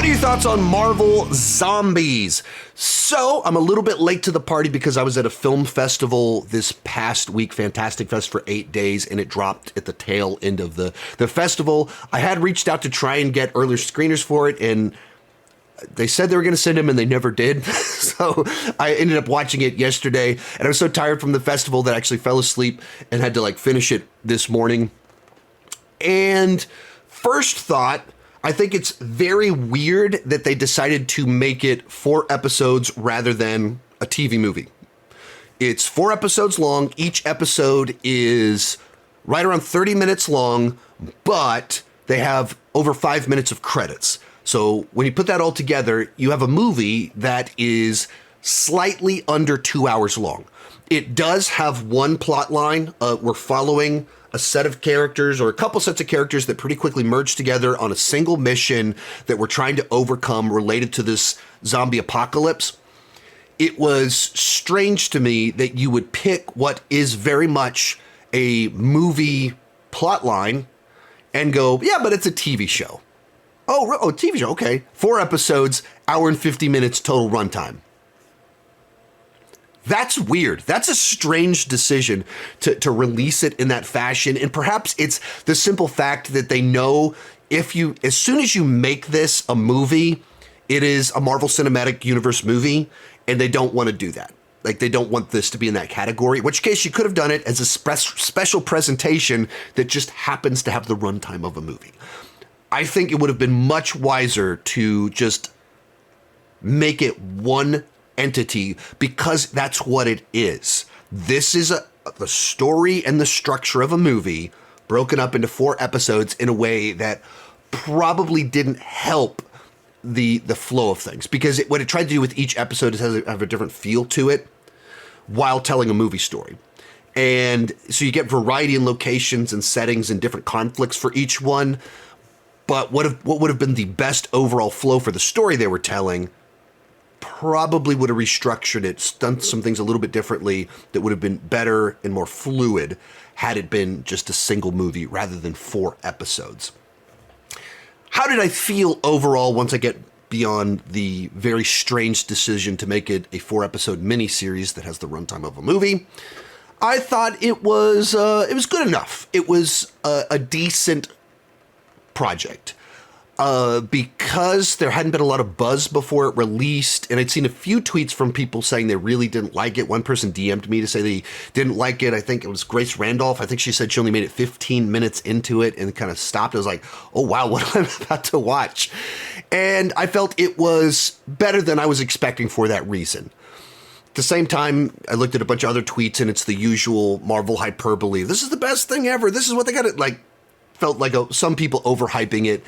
are your thoughts on Marvel Zombies? So, I'm a little bit late to the party because I was at a film festival this past week, Fantastic Fest, for 8 days, and it dropped at the tail end of the festival. I had reached out to try and get earlier screeners for it, and they said they were going to send them, and they never did. So I ended up watching it yesterday, and I was so tired from the festival that I actually fell asleep and had to finish it this morning. And first thought, I think it's very weird that they decided to make it 4 episodes rather than a TV movie. It's 4 episodes long. Each episode is right around 30 minutes long, but they have over 5 minutes of credits. So when you put that all together, you have a movie that is slightly under 2 hours long. It does have one plot line. We're following a set of characters or a couple sets of characters that pretty quickly merge together on a single mission that we're trying to overcome related to this zombie apocalypse. It was strange to me that you would pick what is very much a movie plot line and go, yeah, but it's a TV show. Oh, TV show, okay. 4 episodes, hour and 50 minutes total runtime. That's weird. That's a strange decision to release it in that fashion. And perhaps it's the simple fact that they know as soon as you make this a movie, it is a Marvel Cinematic Universe movie, and they don't want to do that. They don't want this to be in that category, in which case you could have done it as a special presentation that just happens to have the runtime of a movie. I think it would have been much wiser to just make it one entity because that's what it is. This is the story and the structure of a movie broken up into 4 episodes in a way that probably didn't help the flow of things, because what it tried to do with each episode is have a different feel to it while telling a movie story. And so you get variety in locations and settings and different conflicts for each one. But what would have been the best overall flow for the story they were telling probably would have restructured it, done some things a little bit differently that would have been better and more fluid had it been just a single movie rather than 4 episodes. How did I feel overall once I get beyond the very strange decision to make it a 4-episode miniseries that has the runtime of a movie? I thought it was good enough. It was a decent project. Because there hadn't been a lot of buzz before it released, and I'd seen a few tweets from people saying they really didn't like it. One person DM'd me to say they didn't like it. I think it was Grace Randolph. I think she said she only made it 15 minutes into it and kind of stopped. I was like, oh wow, what am I about to watch? And I felt it was better than I was expecting for that reason. At the same time, I looked at a bunch of other tweets, and it's the usual Marvel hyperbole. This is the best thing ever. This is what they got it. Felt like some people overhyping it.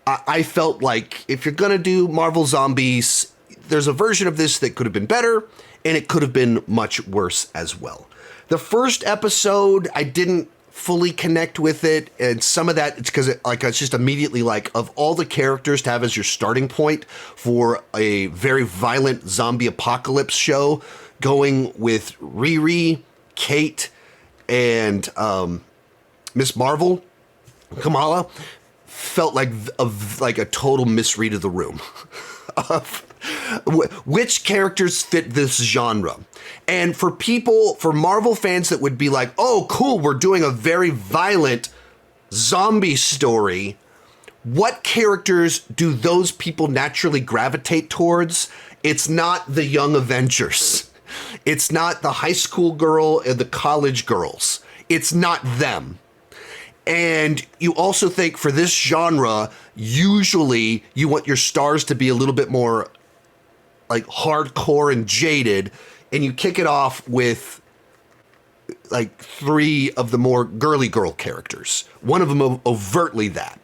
I felt like if you're going to do Marvel Zombies, there's a version of this that could have been better, and it could have been much worse as well. The first episode, I didn't fully connect with it, and some of that, it's because it's just immediately of all the characters to have as your starting point for a very violent zombie apocalypse show, going with Riri, Kate, and Miss Marvel, Kamala, felt like a total misread of the room of which characters fit this genre. And for Marvel fans that would be like, oh, cool, we're doing a very violent zombie story, what characters do those people naturally gravitate towards? It's not the young Avengers. It's not the high school girl and the college girls. It's not them. And you also think for this genre, usually you want your stars to be a little bit more hardcore and jaded, and you kick it off with 3 of the more girly girl characters. One of them overtly that.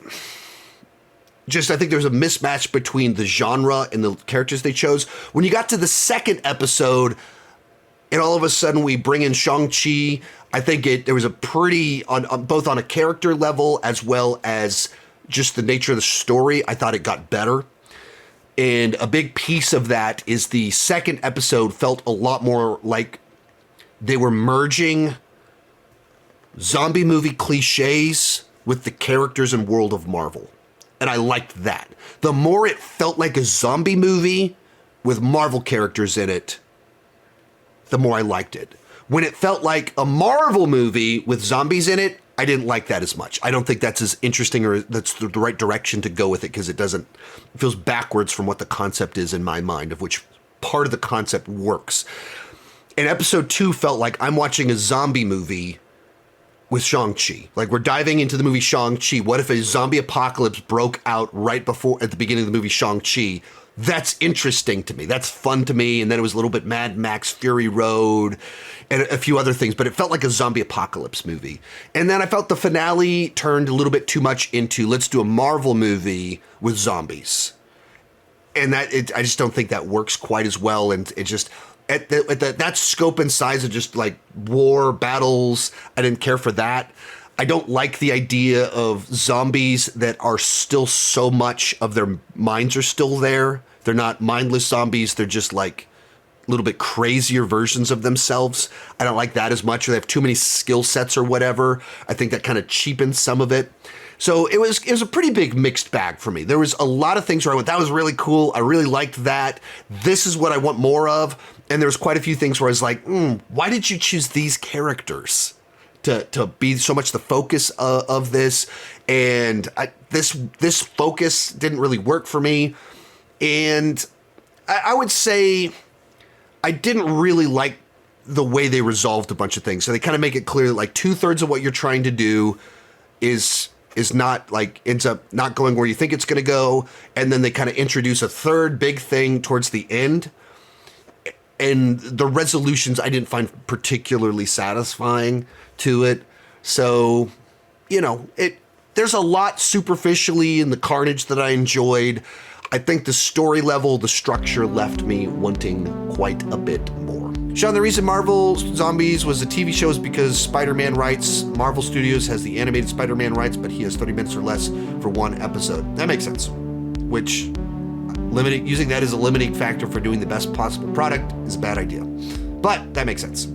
I think there's a mismatch between the genre and the characters they chose. When you got to the second episode, and all of a sudden we bring in Shang-Chi, I think there was a pretty, both on a character level as well as just the nature of the story, I thought it got better. And a big piece of that is the second episode felt a lot more like they were merging zombie movie cliches with the characters and world of Marvel. And I liked that. The more it felt like a zombie movie with Marvel characters in it, the more I liked it. When it felt like a Marvel movie with zombies in it, I didn't like that as much. I don't think that's as interesting or that's the right direction to go with it because it feels backwards from what the concept is in my mind, of which part of the concept works. And episode 2 felt like I'm watching a zombie movie with Shang-Chi. Like, we're diving into the movie Shang-Chi. What if a zombie apocalypse broke out right before, at the beginning of the movie Shang-Chi? That's interesting to me. That's fun to me. And then it was a little bit Mad Max Fury Road and a few other things, but it felt like a zombie apocalypse movie. And then I felt the finale turned a little bit too much into, let's do a Marvel movie with zombies. And I just don't think that works quite as well. And it just, that scope and size of just like war battles, I didn't care for that. I don't like the idea of zombies that are still so much of their minds are still there. They're not mindless zombies. They're just like a little bit crazier versions of themselves. I don't like that as much, or they have too many skill sets or whatever. I think that kind of cheapens some of it. So it was a pretty big mixed bag for me. There was a lot of things where I went, that was really cool. I really liked that. This is what I want more of. And there's quite a few things where I was like, why did you choose these characters to be so much the focus of this? And this focus didn't really work for me. And I would say I didn't really like the way they resolved a bunch of things. So they kind of make it clear that like 2/3 of what you're trying to do is not like, ends up not going where you think it's going to go. And then they kind of introduce a third big thing towards the end. And the resolutions I didn't find particularly satisfying to it. So, there's a lot superficially in the carnage that I enjoyed. I think the story level, the structure left me wanting quite a bit more. Sean, the reason Marvel Zombies was a TV show is because Spider-Man rights. Marvel Studios has the animated Spider-Man rights, but he has 30 minutes or less for one episode. That makes sense. Which, using that as a limiting factor for doing the best possible product is a bad idea. But that makes sense.